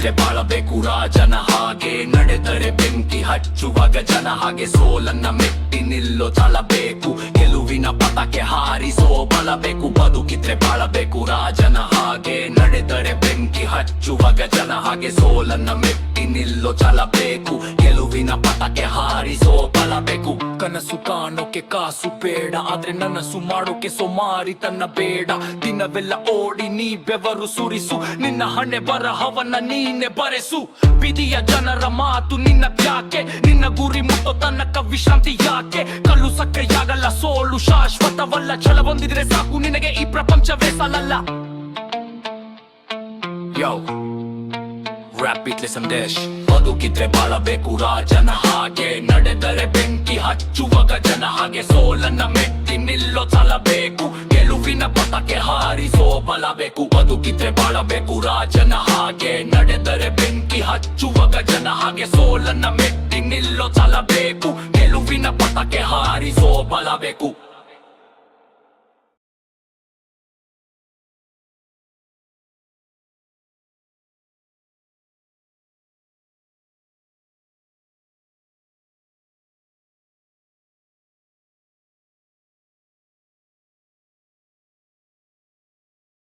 ಬದುಕಿದ್ರೆ ಬಾಳಬೇಕು ರಾಜನ ಹಾಗೆ, ನಡೆದರೆ ಬೆಂಕಿ ಹಚ್ಚುವಾಗ ಜನ ಹಾಗೆ. ಸೋಲನ್ನ ಮೆಟ್ಟಿ ನಿಲ್ಲೋ ಛಲಬೇಕು, ಗೆಲುವಿನ ಪತಾಕೆ ಹಾರಿಸೋ ಬಲಬೇಕು. ಬದುಕಿದ್ರೆ ಬಾಳಬೇಕು ರಾಜನ ಹಾಗೆ, ನಡೆದರೆ ಬೆಂಕಿ ಹಚ್ಚುವಾಗ ಜನ ಹಾಗೆ. ಸೋಲನ್ನ ಮೆಟ್ಟಿ ನಿಲ್ಲೋ ಛಲಬೇಕು, ಗೆಲುವಿನ ಪತಾಕೆ ಹಾರಿಸೋ ಬಲಬೇಕು. ಕನಸು ಕಾಣೋಕೆ ಕಾಸು ಬೇಡ, ಆದ್ರೆ ನನಸು ಮಾಡೋಕೆ ಸೋಮಾರಿತನ ಬೇಡ. ದಿನವೆಲ್ಲ ಓಡಿ ನೀ ಬೆವರು ಸುರಿಸು, ನಿನ್ನ ಹಣೆ ಬರಹವನ್ನ ನೀನೆ ಬರೆಸು. ಬಿದಿಯ ಜನರ ಮಾತು ನಿನ್ನ ಯಾಕೆ, ನಿನ್ನ ಗುರಿ ಮುಟ್ಟೋ ತನಕ ವಿಶ್ರಾಂತಿ ಯಾಕೆ? ಕಲ್ಲು ಸಕ್ಕರೆಯಾಗಲ್ಲ, ಸೋಲು ಶಾಶ್ವತವಲ್ಲ. ಛಲ ಹೊಂದಿದ್ರೆ ಸಾಕು ನಿನಗೆ, ಈ ಪ್ರಪಂಚವೇ ಸಾಲಲ್ಲ. Yo, rap beatless Sandesh. ಬದುಕಿದ್ರೆ ಬಾಳಬೇಕು ರಾಜನ ಹಾಗೆ, ನಡೆದರೆ ಬೆಂಕಿ ಹಚ್ಚುವಾಗ ಜನ ಹಾಗೆ. ಸೋಲನ್ನ ಮೆಟ್ಟಿ ನಿಲ್ಲೋ ಛಲಬೇಕು, ಗೆಲುವಿನ ಪತಾಕೆ ಹಾರಿಸೋ ಬಲಬೇಕು. ಬದುಕಿದ್ರೆ ಬಾಳಬೇಕು ರಾಜನ ಹಾಗೆ, ನಡೆದರೆ ಬೆಂಕಿ ಹಚ್ಚುವಾಗ ಜನ ಹಾಗೆ. ಸೋಲನ್ನ ಮೆಟ್ಟಿ ನಿಲ್ಲೋ ಛಲಬೇಕು, ಗೆಲುವಿನ ಪತಾಕೆ ಹಾರಿಸೋ ಬಲಬೇಕು.